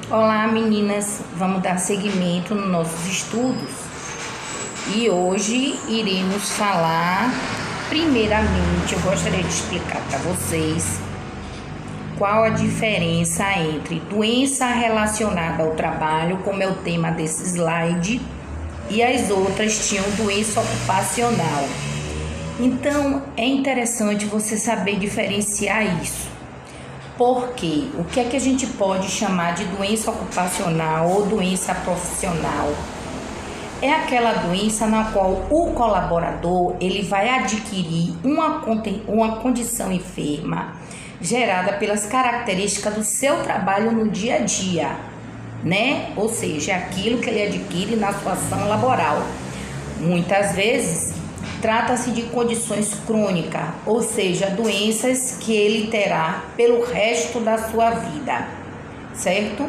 Olá meninas, vamos dar seguimento nos nossos estudos e hoje iremos falar, primeiramente eu gostaria de explicar para vocês qual a diferença entre doença relacionada ao trabalho, como é o tema desse slide, e as outras tinham doença ocupacional. Então é interessante você saber diferenciar isso. Porque o que é que a gente pode chamar de doença ocupacional ou doença profissional? É aquela doença na qual o colaborador ele vai adquirir uma condição enferma gerada pelas características do seu trabalho no dia a dia, né? Ou seja, aquilo que ele adquire na sua ação laboral. Muitas vezes trata-se de condições crônicas, ou seja, doenças que ele terá pelo resto da sua vida, certo?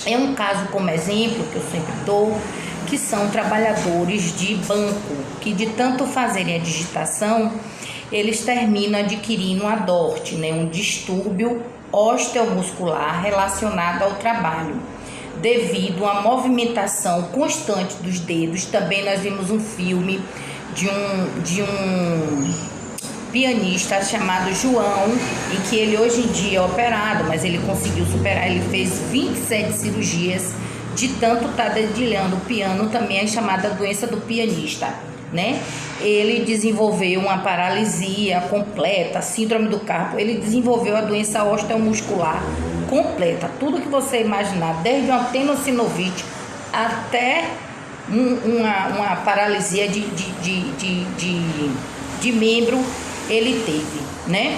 É um caso como exemplo que eu sempre dou, que são trabalhadores de banco, que de tanto fazerem a digitação, eles terminam adquirindo a DORT, né? Um distúrbio osteomuscular relacionado ao trabalho, devido à movimentação constante dos dedos. Também nós vimos um filme de um pianista chamado João, em que ele hoje em dia é operado, mas ele conseguiu superar, ele fez 27 cirurgias de tanto estar dedilhando o piano, também é chamada doença do pianista, né? Ele desenvolveu uma paralisia completa, síndrome do carpo, ele desenvolveu a doença osteomuscular completa, tudo que você imaginar, desde uma tenossinovite até uma paralisia de membro ele teve, né?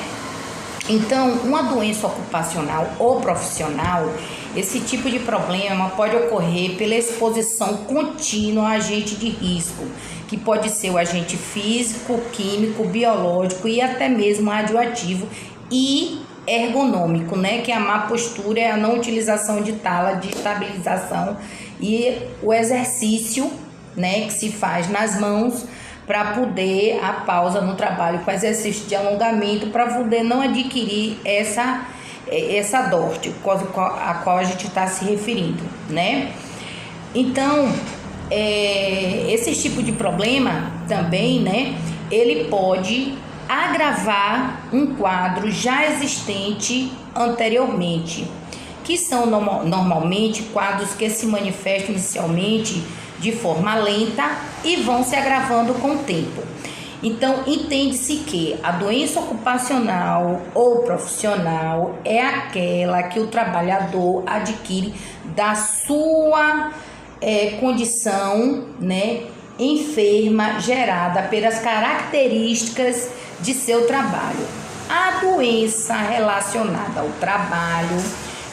Então, uma doença ocupacional ou profissional, esse tipo de problema pode ocorrer pela exposição contínua a agente de risco, que pode ser o agente físico, químico, biológico e até mesmo radioativo e ergonômico, né? Que é a má postura, é a não utilização de tala de estabilização e o exercício, né, que se faz nas mãos para poder a pausa no trabalho com exercício de alongamento para poder não adquirir essa DORT, a qual a gente está se referindo, né? Então, esse tipo de problema também, né, ele pode agravar um quadro já existente anteriormente, que são normalmente quadros que se manifestam inicialmente de forma lenta e vão se agravando com o tempo. Então, entende-se que a doença ocupacional ou profissional é aquela que o trabalhador adquire da sua condição, né, enferma, gerada pelas características de seu trabalho. A doença relacionada ao trabalho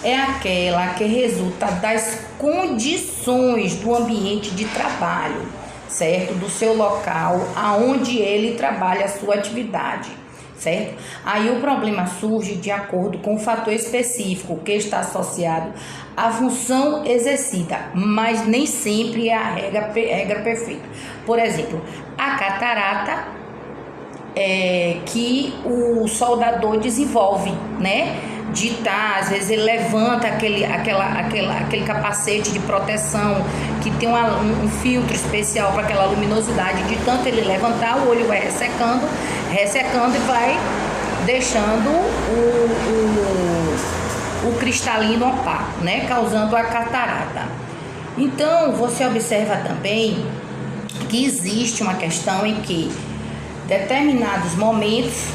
é aquela que resulta das condições do ambiente de trabalho, certo? Do seu local, aonde ele trabalha a sua atividade, certo? Aí o problema surge de acordo com o fator específico que está associado à função exercida, mas nem sempre é a regra perfeita. Por exemplo, a catarata que o soldador desenvolve, né? De estar, às vezes ele levanta aquele capacete de proteção que tem um filtro especial para aquela luminosidade, de tanto ele levantar, o olho vai ressecando e vai deixando o cristalino opaco, né? Causando a catarata. Então, você observa também que existe uma questão em que determinados momentos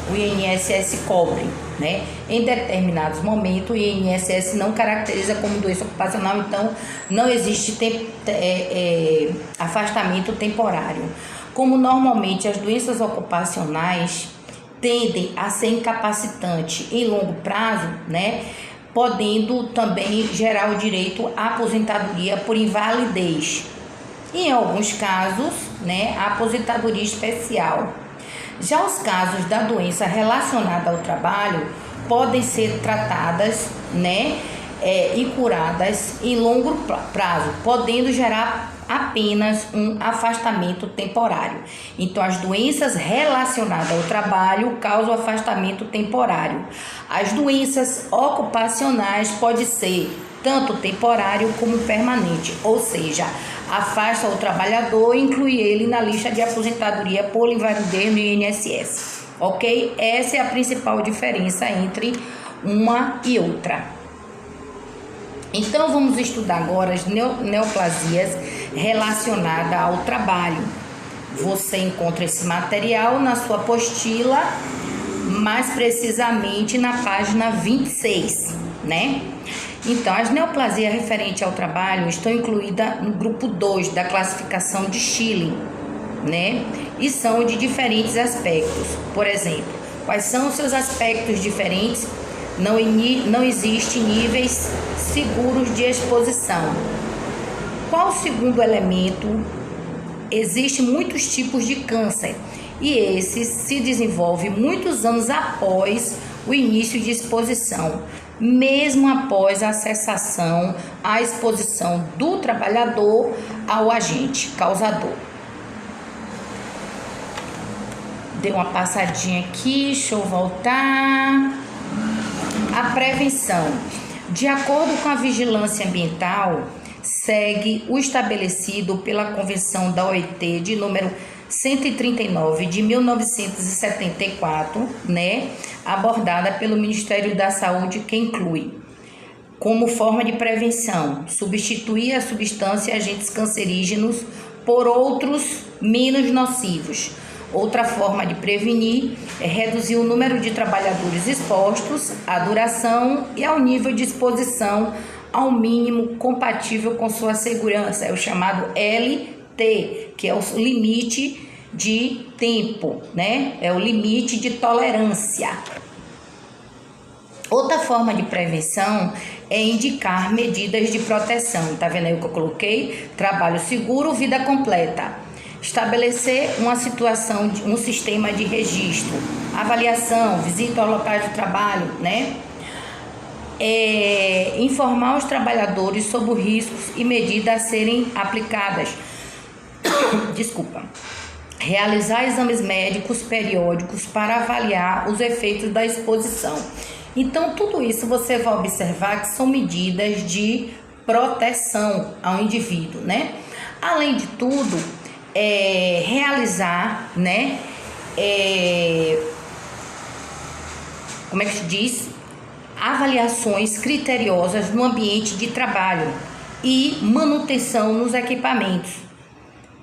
o INSS cobre, né? Em determinados momentos o INSS não caracteriza como doença ocupacional, então não existe afastamento temporário. Como normalmente as doenças ocupacionais tendem a ser incapacitantes em longo prazo, né? Podendo também gerar o direito à aposentadoria por invalidez. E em alguns casos, né, a aposentadoria especial. Já os casos da doença relacionada ao trabalho podem ser tratadas, né, e curadas em longo prazo, podendo gerar apenas um afastamento temporário. Então, as doenças relacionadas ao trabalho causam afastamento temporário. As doenças ocupacionais podem ser tanto temporário como permanente, ou seja, afasta o trabalhador e inclui ele na lista de aposentadoria por invalidez no INSS, ok? Essa é a principal diferença entre uma e outra. Então, vamos estudar agora as neoplasias relacionadas ao trabalho. Você encontra esse material na sua apostila, mais precisamente na página 26, né? Então, as neoplasias referentes ao trabalho estão incluídas no grupo 2 da classificação de Schilling, né? E são de diferentes aspectos. Por exemplo, quais são os seus aspectos diferentes? Não existe níveis seguros de exposição. Qual o segundo elemento? Existem muitos tipos de câncer e esse se desenvolve muitos anos após o início de exposição, mesmo após a cessação, a exposição do trabalhador ao agente causador. Dei uma passadinha aqui, deixa eu voltar. A prevenção. De acordo com a vigilância ambiental, segue o estabelecido pela Convenção da OIT de número 139 de 1974, né, abordada pelo Ministério da Saúde, que inclui, como forma de prevenção, substituir a substância e agentes cancerígenos por outros menos nocivos. Outra forma de prevenir é reduzir o número de trabalhadores expostos, a duração e ao nível de exposição ao mínimo compatível com sua segurança. É o chamado LT, que é o limite de tempo, né? É o limite de tolerância. Outra forma de prevenção é indicar medidas de proteção. Tá vendo aí o que eu coloquei? Trabalho seguro, vida completa. Estabelecer uma situação, um sistema de registro, avaliação, visita ao local de trabalho, né? Informar os trabalhadores sobre os riscos e medidas a serem aplicadas. Desculpa. Realizar exames médicos periódicos para avaliar os efeitos da exposição. Então, tudo isso você vai observar que são medidas de proteção ao indivíduo, né? Além de tudo, realizar, né? Como é que se diz? Avaliações criteriosas no ambiente de trabalho e manutenção nos equipamentos,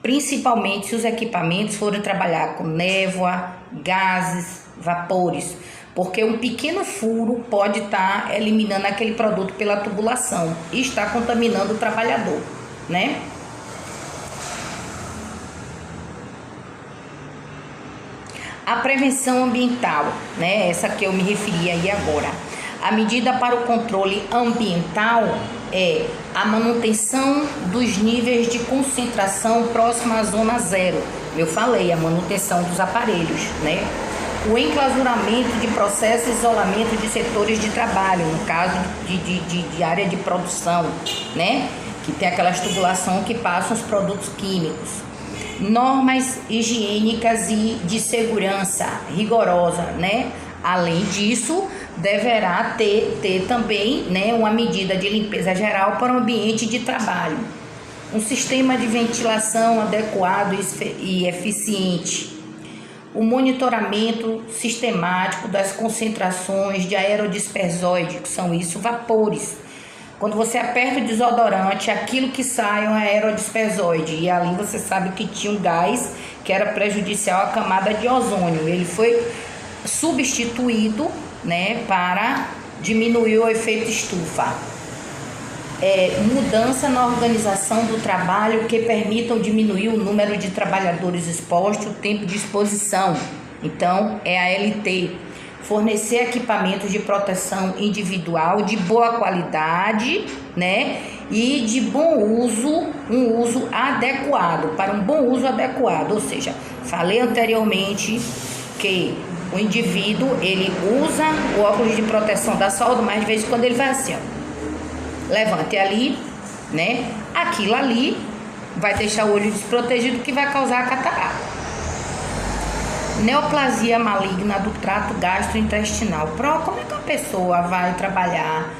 principalmente se os equipamentos forem trabalhar com névoa, gases, vapores, porque um pequeno furo pode estar eliminando aquele produto pela tubulação e está contaminando o trabalhador, né? A prevenção ambiental, né? Essa que eu me referi aí agora. A medida para o controle ambiental é a manutenção dos níveis de concentração próxima à zona zero. Eu falei, a manutenção dos aparelhos, né? O enclausuramento de processos e isolamento de setores de trabalho, no caso de área de produção, né? Que tem aquelas tubulações que passam os produtos químicos. Normas higiênicas e de segurança rigorosa, né? Além disso, deverá ter também, né, uma medida de limpeza geral para o ambiente de trabalho. Um sistema de ventilação adequado e eficiente. O monitoramento sistemático das concentrações de aerodispersóide, que são isso, vapores. Quando você aperta o desodorante, aquilo que sai é um aerodispersóide. E ali você sabe que tinha um gás que era prejudicial à camada de ozônio. Ele foi substituído, né, para diminuir o efeito estufa. Mudança na organização do trabalho que permitam diminuir o número de trabalhadores expostos, o tempo de exposição. Então, é a LT. Fornecer equipamentos de proteção individual de boa qualidade, né? E de bom uso, um uso adequado, para um bom uso adequado. Ou seja, falei anteriormente que o indivíduo, ele usa o óculos de proteção da saúde, mas de vez em quando ele vai assim, ó, levante ali, né? Aquilo ali vai deixar o olho desprotegido, que vai causar a catarata. Neoplasia maligna do trato gastrointestinal. Como é que a pessoa vai trabalhar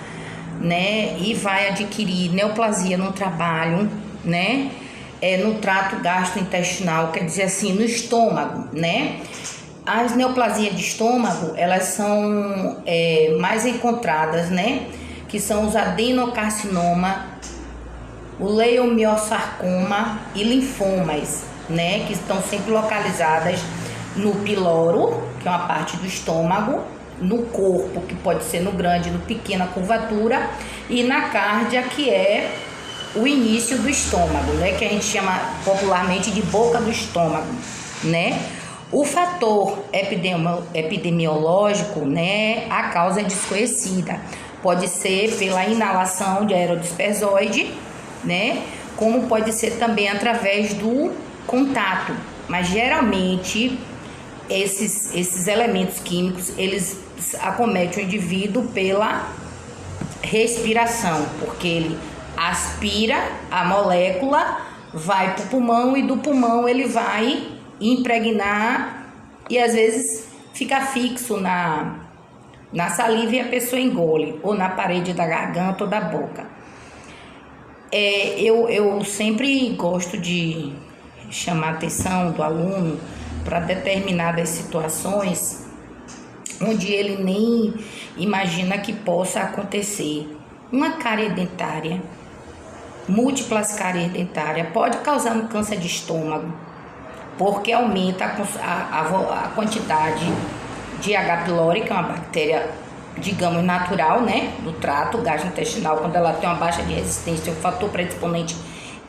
né? E vai adquirir neoplasia no trabalho, né? No trato gastrointestinal, quer dizer assim, no estômago, né? As neoplasias de estômago, elas são mais encontradas, né? Que são os adenocarcinoma, o leiomiosarcoma e linfomas, né? Que estão sempre localizadas no piloro, que é uma parte do estômago, no corpo, que pode ser no grande, no pequena curvatura, e na cárdia, que é o início do estômago, né? Que a gente chama popularmente de boca do estômago, né? O fator epidemiológico, né? A causa é desconhecida. Pode ser pela inalação de aerodispersoide, né? Como pode ser também através do contato. Mas geralmente esses elementos químicos, eles acometem o indivíduo pela respiração, porque ele aspira a molécula, vai para o pulmão e do pulmão ele vai impregnar e às vezes fica fixo na saliva e a pessoa engole, ou na parede da garganta ou da boca. Eu sempre gosto de chamar a atenção do aluno para determinadas situações onde ele nem imagina que possa acontecer. Uma cárie dentária, múltiplas cáries dentárias, pode causar um câncer de estômago, porque aumenta a quantidade de H. pylori, que é uma bactéria, digamos, natural, né, do trato gastrointestinal. Quando ela tem uma baixa de resistência, o fator predisponente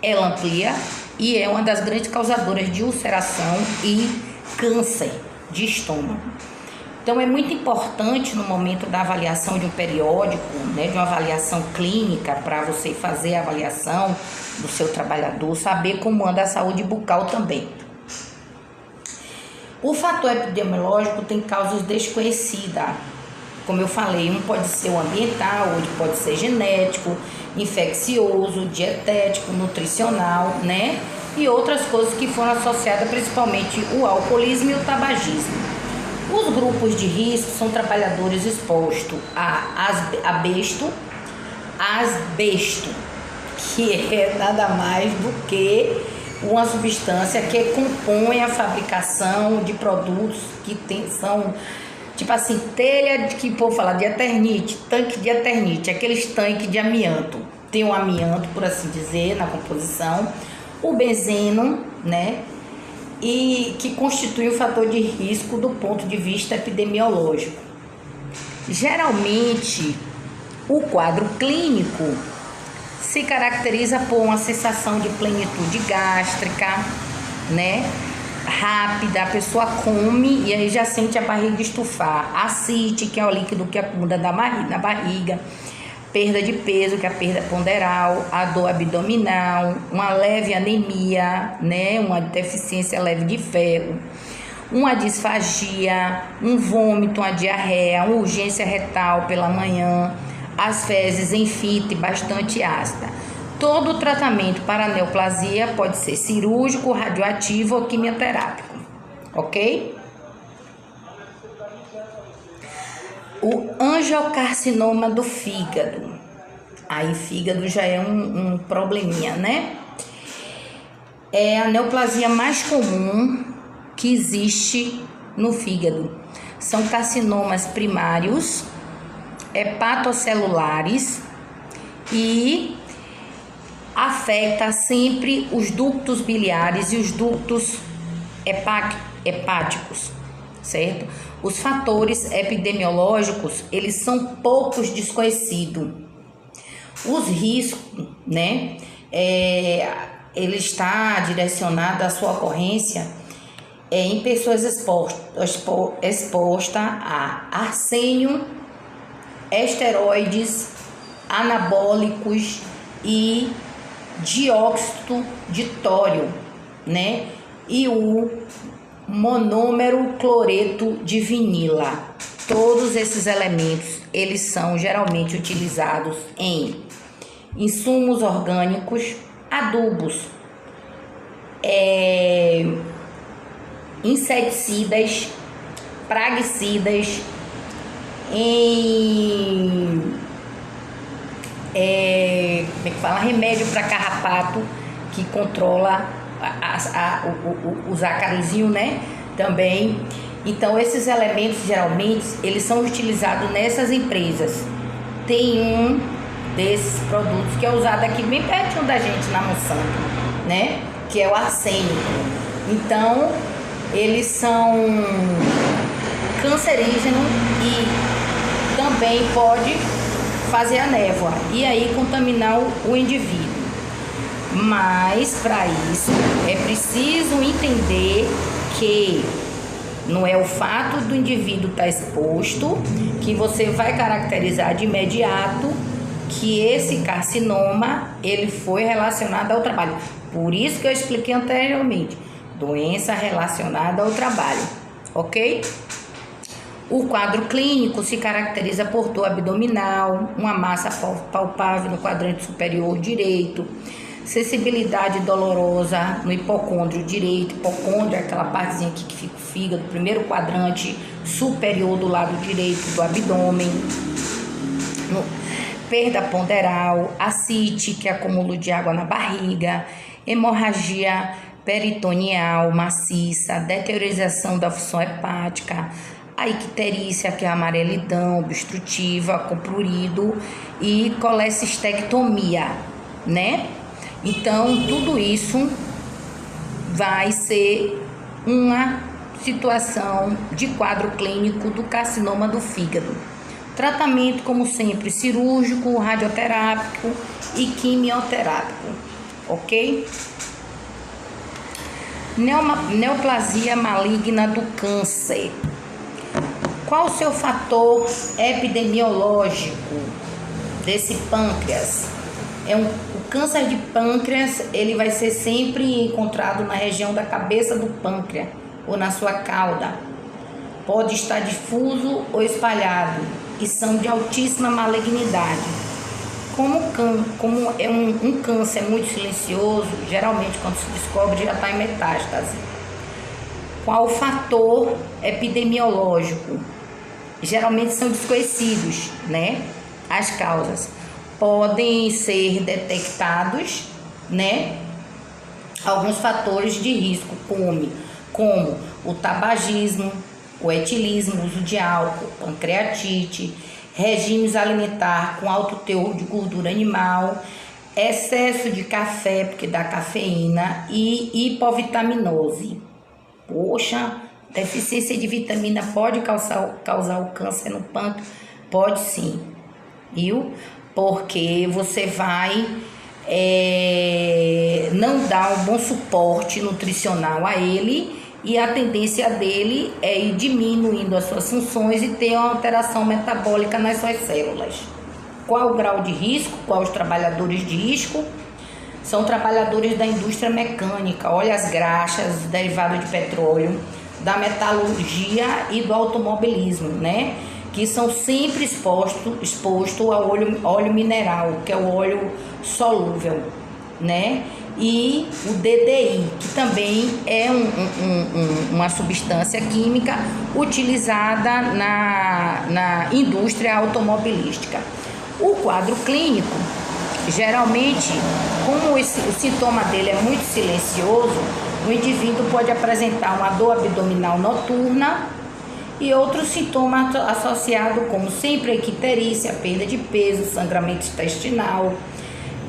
ela amplia e é uma das grandes causadoras de ulceração e câncer de estômago. Então é muito importante no momento da avaliação de um periódico, né, de uma avaliação clínica, para você fazer a avaliação do seu trabalhador, saber como anda a saúde bucal também. O fator epidemiológico tem causas desconhecidas. Como eu falei, um pode ser o ambiental, outro pode ser genético, infeccioso, dietético, nutricional, né? E outras coisas que foram associadas, principalmente o alcoolismo e o tabagismo. Os grupos de risco são trabalhadores expostos a asbesto, que é nada mais do que uma substância que compõe a fabricação de produtos que são, tipo assim, telha de que o povo fala de eternite, tanque de eternite, aqueles tanques de amianto. Tem o amianto, por assim dizer, na composição, o benzeno, né? E que constitui o fator de risco do ponto de vista epidemiológico. Geralmente, o quadro clínico se caracteriza por uma sensação de plenitude gástrica, né? Rápida, a pessoa come e aí já sente a barriga estufar. Ascite, que é o líquido que acumula na barriga. Perda de peso, que é a perda ponderal, a dor abdominal, uma leve anemia, né? Uma deficiência leve de ferro, uma disfagia, um vômito, uma diarreia, uma urgência retal pela manhã, as fezes em fita e bastante ácida. Todo o tratamento para a neoplasia pode ser cirúrgico, radioativo ou quimioterápico, ok? O angiocarcinoma do fígado. Aí fígado já é um probleminha, né? É a neoplasia mais comum que existe no fígado. São carcinomas primários, hepatocelulares e afeta sempre os ductos biliares e os ductos hepáticos, certo? Os fatores epidemiológicos, eles são poucos desconhecidos. Os riscos, né? Ele está direcionado à sua ocorrência em pessoas expostas a arsênio, esteroides, anabólicos e dióxido de tório, né? E o monômero cloreto de vinila. Todos esses elementos, eles são geralmente utilizados em insumos orgânicos, adubos, inseticidas, praguicidas, em como é que fala? Remédio para carrapato, que controla os acarizinhos, né? Também. Então, esses elementos, geralmente, eles são utilizados nessas empresas. Tem um desses produtos que é usado aqui bem pertinho da gente, na Monsanto, né? Que é o arsênico. Então, eles são cancerígenos e também pode fazer a névoa e aí contaminar o indivíduo. Mas para isso é preciso entender que não é o fato do indivíduo estar exposto que você vai caracterizar de imediato que esse carcinoma ele foi relacionado ao trabalho. Por isso que eu expliquei anteriormente, doença relacionada ao trabalho, ok? O quadro clínico se caracteriza por dor abdominal, uma massa palpável no quadrante superior direito, sensibilidade dolorosa no hipocôndrio direito. Hipocôndrio é aquela partezinha aqui que fica o fígado, primeiro quadrante superior do lado direito do abdômen. Perda ponderal, ascite, que é acúmulo de água na barriga, hemorragia peritoneal maciça, deteriorização da função hepática, a icterícia, que é a amarelidão obstrutiva com prurido, e colecistectomia, né? Então, tudo isso vai ser uma situação de quadro clínico do carcinoma do fígado. Tratamento, como sempre, cirúrgico, radioterápico e quimioterápico, ok? Neoplasia maligna do câncer. Qual o seu fator epidemiológico desse pâncreas? O câncer de pâncreas, ele vai ser sempre encontrado na região da cabeça do pâncreas ou na sua cauda. Pode estar difuso ou espalhado e são de altíssima malignidade. Como é um câncer muito silencioso, geralmente quando se descobre já está em metástase. Qual o fator epidemiológico? Geralmente são desconhecidos, né? As causas podem ser detectados, né? Alguns fatores de risco, como o tabagismo, o etilismo, uso de álcool, pancreatite, regimes alimentar com alto teor de gordura animal, excesso de café, porque dá cafeína, e hipovitaminose. Poxa, deficiência de vitamina pode causar o câncer no pâncreas? Pode sim, viu? Porque você vai não dar um bom suporte nutricional a ele, e a tendência dele é ir diminuindo as suas funções e ter uma alteração metabólica nas suas células. Qual o grau de risco? Qual os trabalhadores de risco? São trabalhadores da indústria mecânica, óleos graxas, derivados de petróleo, da metalurgia e do automobilismo, né? Que são sempre expostos ao óleo mineral, que é o óleo solúvel, né? E o DDI, que também é uma substância química utilizada na indústria automobilística. O quadro clínico, geralmente, como o sintoma dele é muito silencioso, o indivíduo pode apresentar uma dor abdominal noturna e outros sintomas associados, como sempre a icterícia, perda de peso, sangramento intestinal,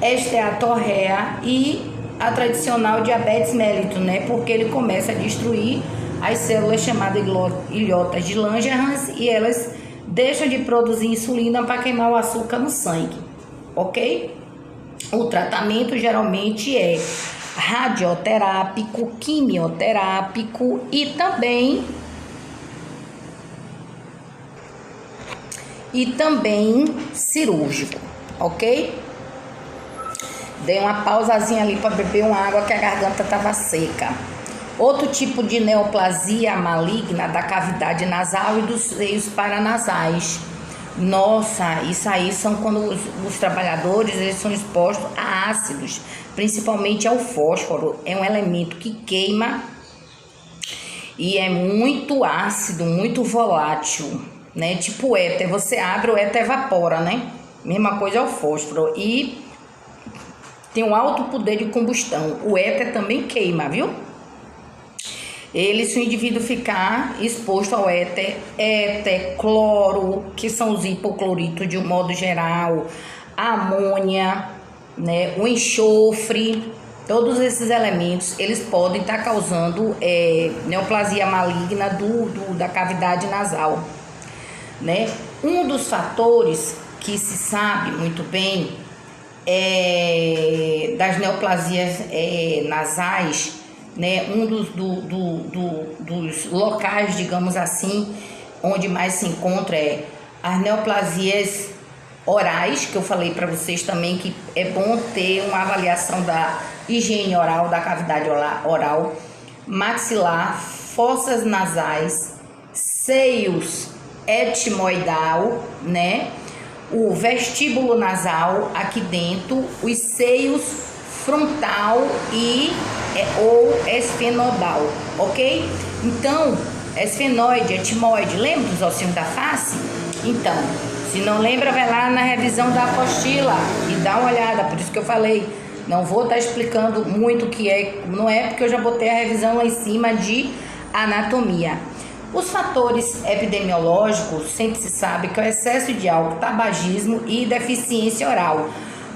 esteatorreia e a tradicional diabetes mellitus, né? Porque ele começa a destruir as células chamadas ilhotas de Langerhans e elas deixam de produzir insulina para queimar o açúcar no sangue, ok? O tratamento geralmente é radioterápico, quimioterápico e também cirúrgico, ok? Dei uma pausazinha ali para beber uma água que a garganta estava seca. Outro tipo de neoplasia maligna da cavidade nasal e dos seios paranasais. Nossa, isso aí são quando os trabalhadores eles são expostos a ácidos, principalmente ao fósforo. É um elemento que queima e é muito ácido, muito volátil, né? Tipo éter, você abre, o éter evapora, né? Mesma coisa é o fósforo. E tem um alto poder de combustão. O éter também queima, viu? Se o indivíduo ficar exposto ao éter, cloro, que são os hipocloritos de um modo geral, a amônia, né, o enxofre, todos esses elementos, eles podem estar causando neoplasia maligna da cavidade nasal, né? Um dos fatores que se sabe muito bem das neoplasias nasais, né? Um dos locais, digamos assim, onde mais se encontra as neoplasias orais, que eu falei para vocês também que é bom ter uma avaliação da higiene oral, da cavidade oral, maxilar, fossas nasais, seios etimoidal, né? O vestíbulo nasal aqui dentro, os seios frontal ou esfenodal, ok? Então, esfenoide, etimoide, lembra dos ossinhos da face? Então, se não lembra, vai lá na revisão da apostila e dá uma olhada. Por isso que eu falei, não vou estar explicando muito o que é, não é porque eu já botei a revisão lá em cima de anatomia. Os fatores epidemiológicos, sempre se sabe que é o excesso de álcool, tabagismo e deficiência oral.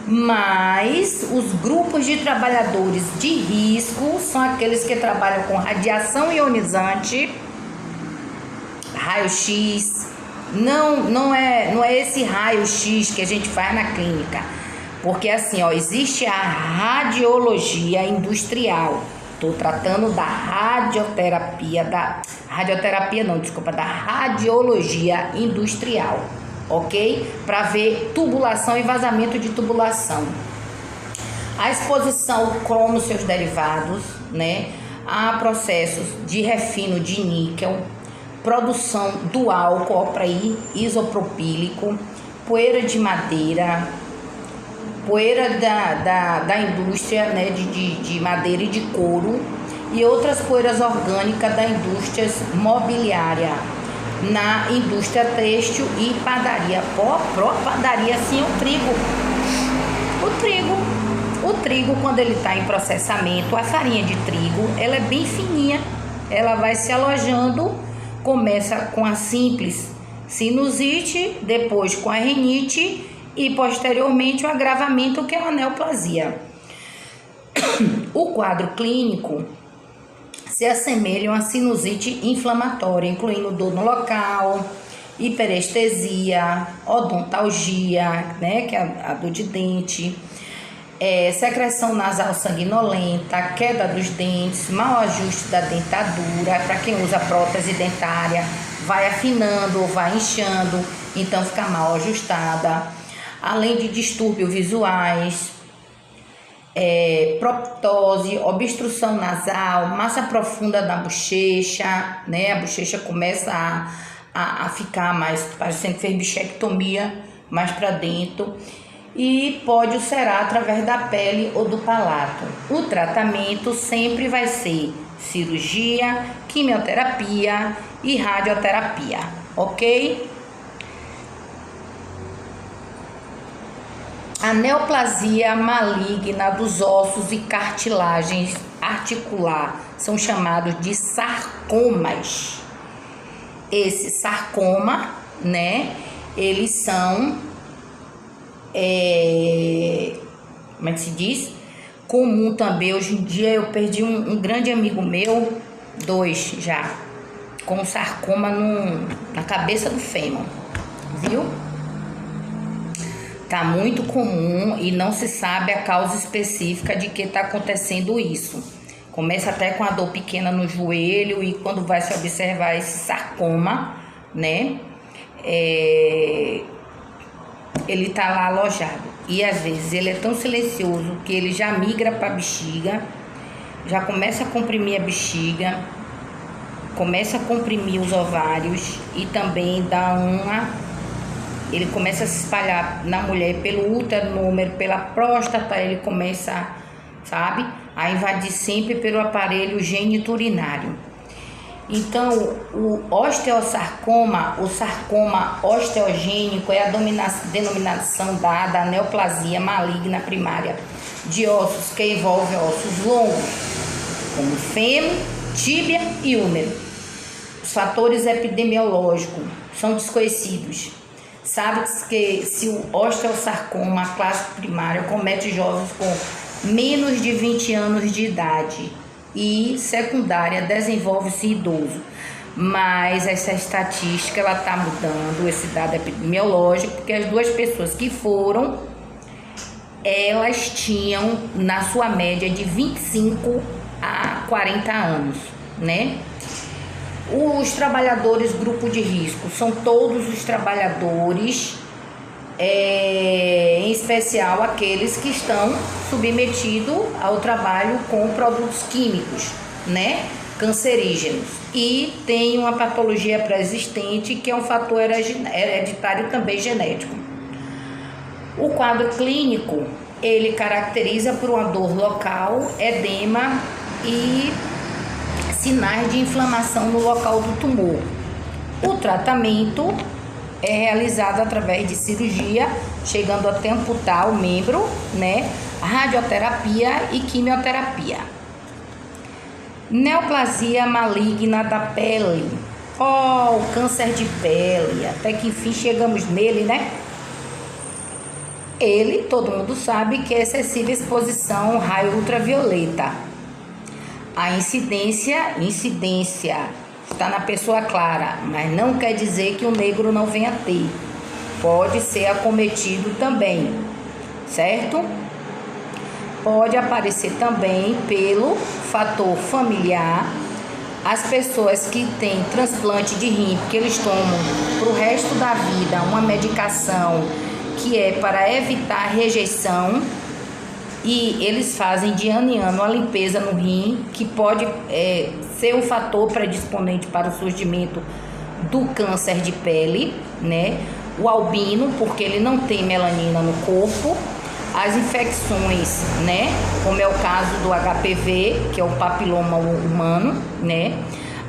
Mas os grupos de trabalhadores de risco são aqueles que trabalham com radiação ionizante, raio-x. Não é esse raio-x que a gente faz na clínica, porque assim, existe a radiologia industrial. Estou tratando da radioterapia, da radiologia industrial, ok? Para ver tubulação e vazamento de tubulação. A exposição ao cromo e seus derivados, né? A processos de refino de níquel, produção do álcool para isopropílico, poeira de madeira, poeira da indústria, né, de madeira e de couro, e outras poeiras orgânicas da indústria mobiliária, na indústria têxtil e padaria. Padaria, sim, o trigo, quando ele está em processamento, a farinha de trigo, ela é bem fininha, ela vai se alojando, começa com a simples sinusite, depois com a rinite e posteriormente o agravamento, que é a neoplasia. O quadro clínico se assemelha a uma sinusite inflamatória, incluindo dor no local, hiperestesia, odontalgia, né, que é a dor de dente, secreção nasal sanguinolenta, queda dos dentes, mau ajuste da dentadura. Para quem usa prótese dentária, vai afinando ou vai inchando, então fica mal ajustada. Além de distúrbios visuais, proptose, obstrução nasal, massa profunda da bochecha, né? A bochecha começa a ficar mais, parecendo que fez bichectomia, mais para dentro, e pode ulcerar através da pele ou do palato. O tratamento sempre vai ser cirurgia, quimioterapia e radioterapia, ok? A neoplasia maligna dos ossos e cartilagens articular são chamados de sarcomas. Esse sarcoma, né, eles são, como é que se diz? Comum também. Hoje em dia eu perdi um grande amigo meu, 2 já, com sarcoma na cabeça do fêmur, viu? Tá muito comum e não se sabe a causa específica de que está acontecendo isso. Começa até com a dor pequena no joelho e quando vai se observar esse sarcoma, né, ele tá lá alojado. E às vezes ele é tão silencioso que ele já migra para a bexiga, já começa a comprimir a bexiga, começa a comprimir os ovários e também ele começa a se espalhar na mulher pelo útero, no úmero, pela próstata. Ele começa, sabe, a invadir sempre pelo aparelho geniturinário. Então, o osteossarcoma, o sarcoma osteogênico, é a denominação dada à neoplasia maligna primária de ossos que envolvem ossos longos, como fêmur, tíbia e úmero. Os fatores epidemiológicos são desconhecidos. Sabe-se que se o osteossarcoma clássico primário comete jovens com menos de 20 anos de idade e secundária desenvolve-se idoso. Mas essa estatística ela está mudando, esse dado epidemiológico, porque as duas pessoas que foram, elas tinham na sua média de 25 a 40 anos, né? Os trabalhadores grupo de risco são todos os trabalhadores, em especial aqueles que estão submetidos ao trabalho com produtos químicos, né, cancerígenos, e tem uma patologia pré-existente que é um fator hereditário também genético. O quadro clínico, ele caracteriza por uma dor local, edema e sinais de inflamação no local do tumor. O tratamento é realizado através de cirurgia, chegando até amputar o membro, né? Radioterapia e quimioterapia. Neoplasia maligna da pele. O câncer de pele, até que enfim chegamos nele, né? Ele, todo mundo sabe que é excessiva exposição ao raio ultravioleta. A incidência está na pessoa clara, mas não quer dizer que o negro não venha a ter. Pode ser acometido também, certo? Pode aparecer também pelo fator familiar. As pessoas que têm transplante de rim, porque eles tomam para o resto da vida uma medicação que é para evitar rejeição, e eles fazem de ano em ano a limpeza no rim, que pode ser um fator predisponente para o surgimento do câncer de pele, né? O albino, porque ele não tem melanina no corpo. As infecções, né? Como é o caso do HPV, que é o papiloma humano, né?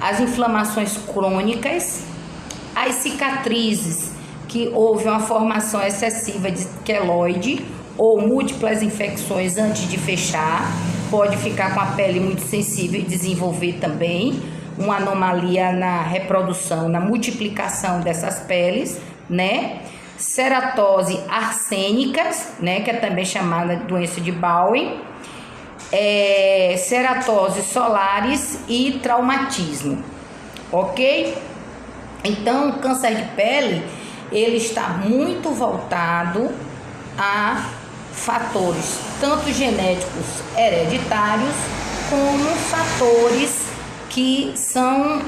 As inflamações crônicas, as cicatrizes, que houve uma formação excessiva de queloide ou múltiplas infecções antes de fechar, pode ficar com a pele muito sensível e desenvolver também uma anomalia na reprodução, na multiplicação dessas peles, né? Ceratose arsênicas, né? Que é também chamada de doença de Bowen, ceratose solares e traumatismo, ok? Então, o câncer de pele, ele está muito voltado a fatores tanto genéticos hereditários como fatores que são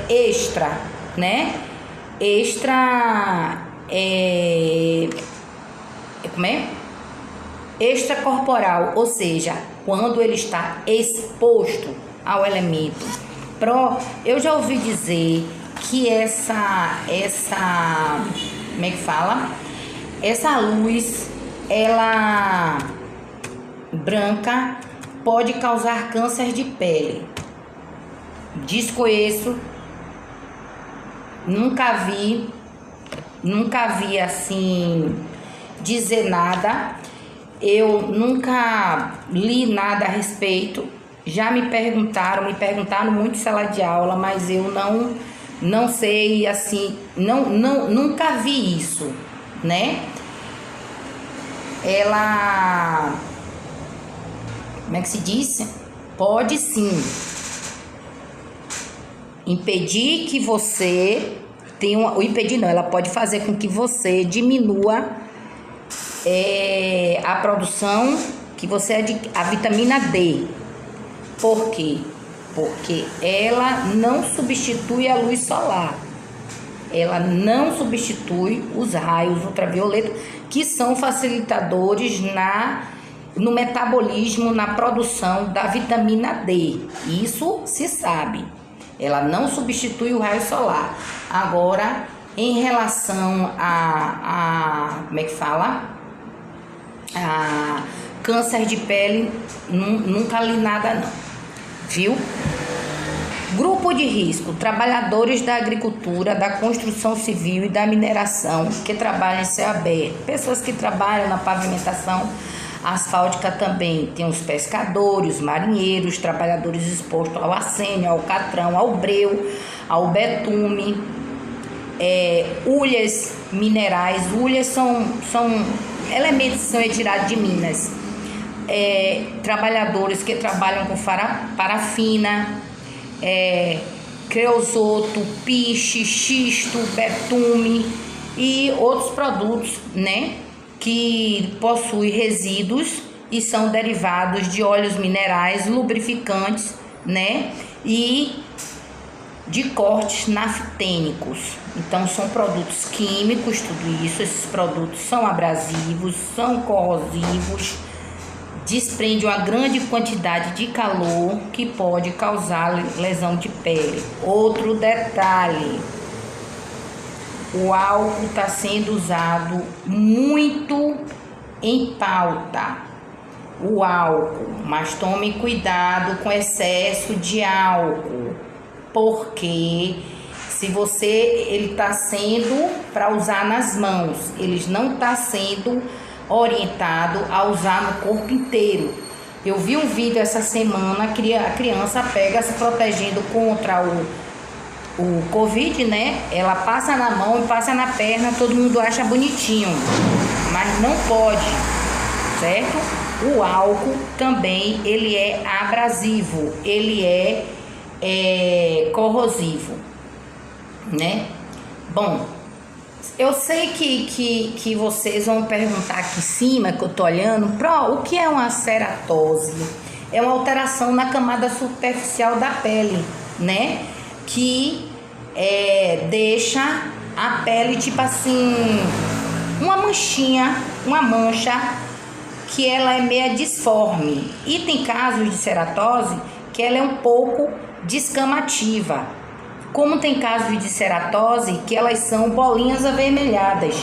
extra, né? Extracorporal, ou seja, quando ele está exposto ao elemento. Eu já ouvi dizer que como é que fala? Essa luz, ela branca, pode causar câncer de pele. Desconheço, nunca vi assim dizer nada. Eu nunca li nada a respeito. Já me perguntaram muito em sala de aula, mas eu não sei assim, nunca vi isso, né? Ela, como é que se diz? Pode sim impedir que você tenha ela pode fazer com que você diminua a produção que você a vitamina D. Por quê? Porque ela não substitui a luz solar. Ela não substitui os raios ultravioletas, que são facilitadores no metabolismo, na produção da vitamina D. Isso se sabe. Ela não substitui o raio solar. Agora, em relação como é que fala? A câncer de pele, nunca li nada não. Viu? Grupo de risco: trabalhadores da agricultura, da construção civil e da mineração que trabalham em céu aberto. Pessoas que trabalham na pavimentação asfáltica também. Tem os pescadores, os marinheiros, trabalhadores expostos ao arsênio, ao alcatrão, ao breu, ao betume, hulhas minerais. Hulhas são elementos que são retirados de minas. Trabalhadores que trabalham com parafina, creosoto, piche, xisto, betume e outros produtos, né, que possuem resíduos e são derivados de óleos minerais, lubrificantes, né, e de cortes naftênicos. Então são produtos químicos, tudo isso. Esses produtos são abrasivos, são corrosivos, desprende uma grande quantidade de calor que pode causar lesão de pele. Outro detalhe: o álcool está sendo usado muito em pauta. O álcool, mas tome cuidado com excesso de álcool, porque se ele está sendo para usar nas mãos, ele não está sendo orientado a usar no corpo inteiro. Eu vi um vídeo essa semana, a criança pega se protegendo contra o Covid, né? Ela passa na mão e passa na perna, todo mundo acha bonitinho, mas não pode, certo? O álcool também, ele é abrasivo, ele é corrosivo, né? Bom, eu sei que vocês vão perguntar aqui em cima, que eu tô olhando, o que é uma ceratose? É uma alteração na camada superficial da pele, né? Que deixa a pele tipo assim, uma manchinha, uma mancha, que ela é meio disforme. E tem casos de ceratose que ela é um pouco descamativa. Como tem casos de ceratose que elas são bolinhas avermelhadas,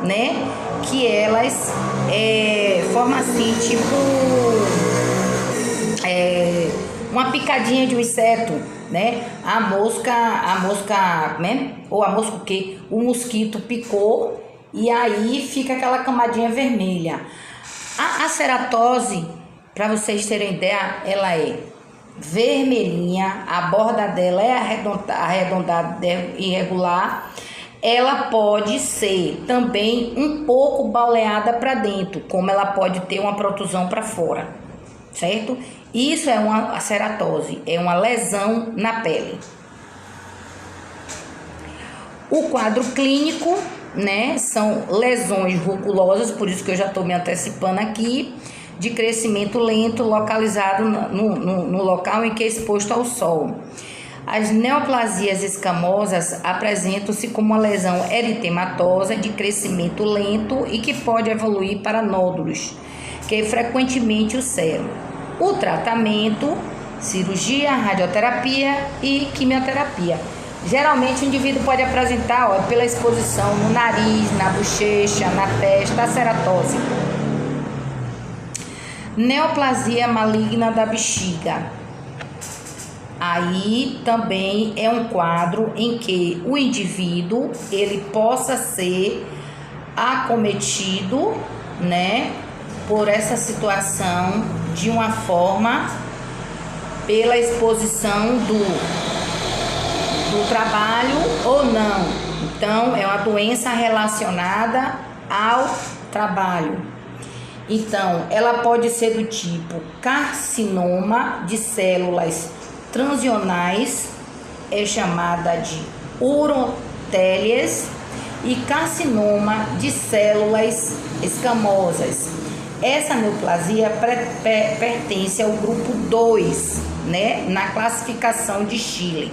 né? Que elas formam assim, tipo uma picadinha de um inseto, né? A mosca, né? Ou a mosca o quê? O mosquito picou e aí fica aquela camadinha vermelha. A ceratose, para vocês terem ideia, ela é vermelhinha, a borda dela é arredondada e irregular. Ela pode ser também um pouco baleada para dentro, como ela pode ter uma protusão para fora, certo? Isso é a ceratose, é uma lesão na pele. O quadro clínico, né, são lesões ruculosas, por isso que eu já estou me antecipando aqui, de crescimento lento localizado no local em que é exposto ao sol. As neoplasias escamosas apresentam-se como uma lesão eritematosa de crescimento lento e que pode evoluir para nódulos, que é frequentemente o cero. O tratamento: cirurgia, radioterapia e quimioterapia. Geralmente o indivíduo pode apresentar, pela exposição no nariz, na bochecha, na testa, a ceratose. Neoplasia maligna da bexiga. Aí também é um quadro em que o indivíduo ele possa ser acometido, né, por essa situação de uma forma pela exposição do trabalho ou não. Então é uma doença relacionada ao trabalho. Então, ela pode ser do tipo carcinoma de células transionais, é chamada de urotélias, e carcinoma de células escamosas. Essa neoplasia pertence ao grupo 2, né, na classificação de Schiller.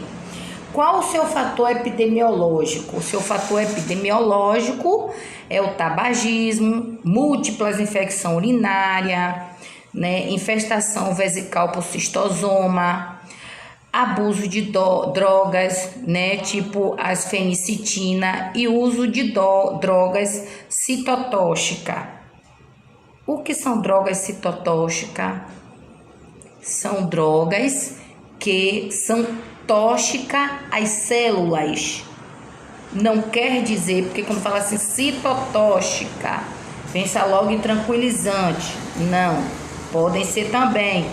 Qual o seu fator epidemiológico? O seu fator epidemiológico é o tabagismo, múltiplas infecção urinária, né, infestação vesical por cistosoma, abuso de drogas, né, tipo as fenicitina, e uso de drogas citotóxicas. O que são drogas citotóxicas? São drogas que são tóxica às células. Não quer dizer, porque quando fala assim, citotóxica, pensa logo em tranquilizante. Não, podem ser também.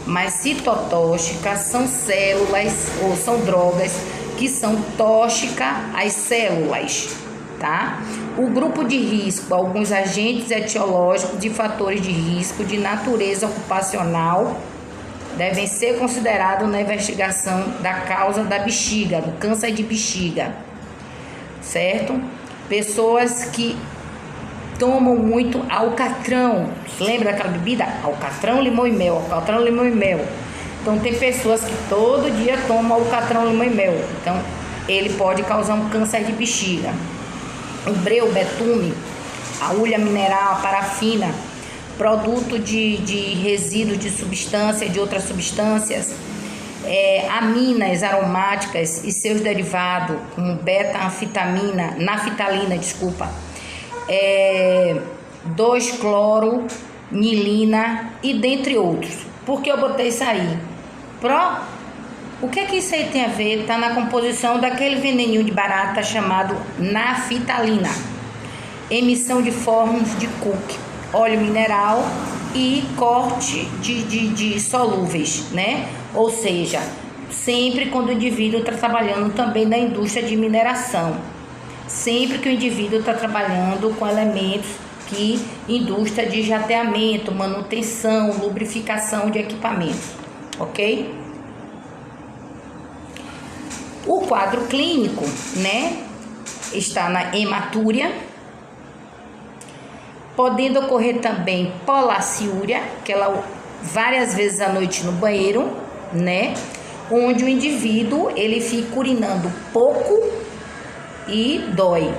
Mas citotóxicas são células ou são drogas que são tóxicas às células, tá? O grupo de risco, alguns agentes etiológicos de fatores de risco de natureza ocupacional devem ser considerados na investigação da causa da bexiga, do câncer de bexiga, certo? Pessoas que tomam muito alcatrão, lembra daquela bebida? Alcatrão, limão e mel, alcatrão, limão e mel. Então tem pessoas que todo dia tomam alcatrão, limão e mel, então ele pode causar um câncer de bexiga. O breu, betume, a hulha mineral, a parafina, produto de resíduos de substância, de outras substâncias, aminas aromáticas e seus derivados, como beta-anfitamina, naftalina, 2-cloronilina e dentre outros. Por que eu botei isso aí? O que isso aí tem a ver? Está na composição daquele veneninho de barata chamado naftalina. Emissão de fórmulas de Cook, óleo mineral e corte de solúveis, né? Ou seja, sempre quando o indivíduo está trabalhando também na indústria de mineração. Sempre que o indivíduo está trabalhando com elementos que indústria de jateamento, manutenção, lubrificação de equipamentos, ok? O quadro clínico, né, está na hematúria, podendo ocorrer também polaciúria, aquela várias vezes à noite no banheiro, né, onde o indivíduo ele fica urinando pouco e dói,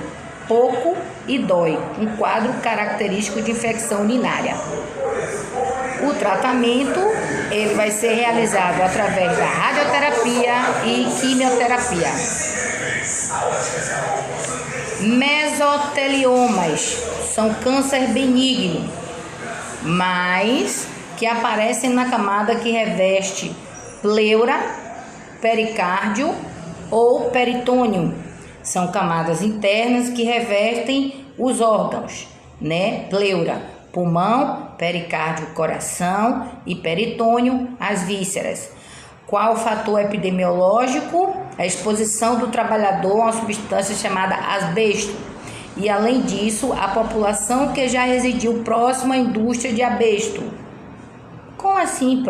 um quadro característico de infecção urinária. O tratamento ele vai ser realizado através da radioterapia e quimioterapia. Mesoteliomas são câncer benigno, mas que aparecem na camada que reveste pleura, pericárdio ou peritônio. São camadas internas que revestem os órgãos, né? Pleura, pulmão, pericárdio, coração e peritônio, as vísceras. Qual o fator epidemiológico? A exposição do trabalhador a uma substância chamada asbesto. E além disso, a população que já residiu próxima à indústria de asbesto. Como assim,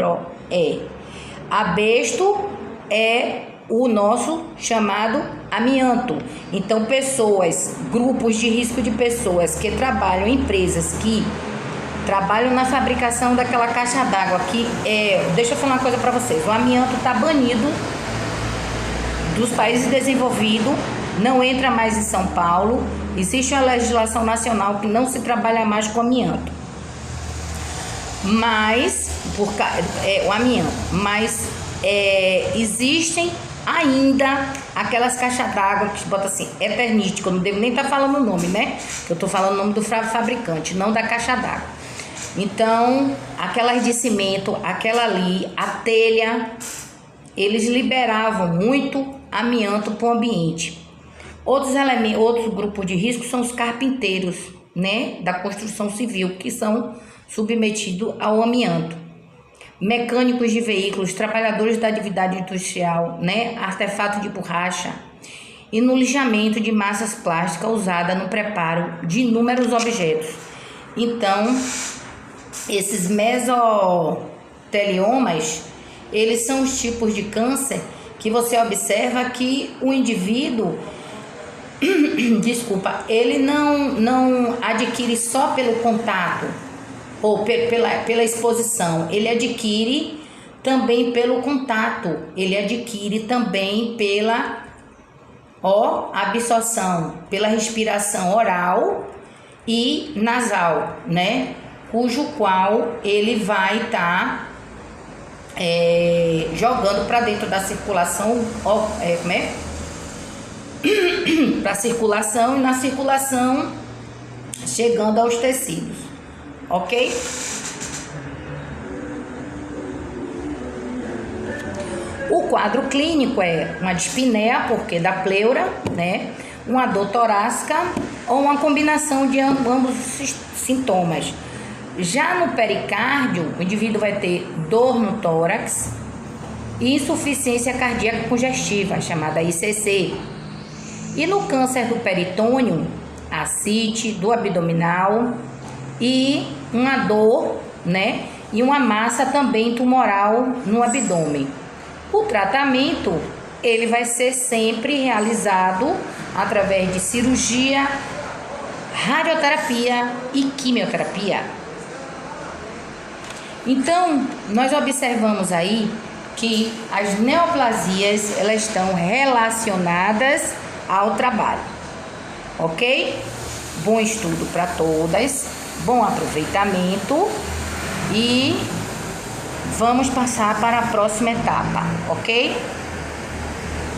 asbesto é o nosso chamado amianto. Então, grupos de risco de pessoas que trabalham em empresas que trabalham na fabricação daquela caixa d'água deixa eu falar uma coisa para vocês, o amianto está banido dos países desenvolvidos, não entra mais em São Paulo, existe uma legislação nacional que não se trabalha mais com amianto, existem ainda aquelas caixas d'água que bota assim, eternite, que eu não devo nem estar falando o nome, né? Eu estou falando o nome do fabricante, não da caixa d'água. Então, aquelas de cimento, aquela ali, a telha, eles liberavam muito amianto para o ambiente. Outros grupos de risco são os carpinteiros, né? Da construção civil, que são submetidos ao amianto. Mecânicos de veículos, trabalhadores da atividade industrial, né? Artefato de borracha e no lixamento de massas plásticas usada no preparo de inúmeros objetos. Então, esses mesoteliomas, eles são os tipos de câncer que você observa que o indivíduo, ele não adquire só pelo contato ou pela exposição, ele adquire também pelo contato, ele adquire também pela absorção, pela respiração oral e nasal, né? Cujo qual ele vai estar jogando para dentro da circulação, para a circulação e na circulação chegando aos tecidos, ok? O quadro clínico é uma dispneia, porque da pleura, né? Uma dor torácica ou uma combinação de ambos os sintomas. Já no pericárdio, o indivíduo vai ter dor no tórax e insuficiência cardíaca congestiva, chamada ICC. E no câncer do peritônio, ascite, dor abdominal e uma dor, né? E uma massa também tumoral no abdômen. O tratamento, ele vai ser sempre realizado através de cirurgia, radioterapia e quimioterapia. Então, nós observamos aí que as neoplasias, elas estão relacionadas ao trabalho, ok? Bom estudo para todas, bom aproveitamento e vamos passar para a próxima etapa, ok?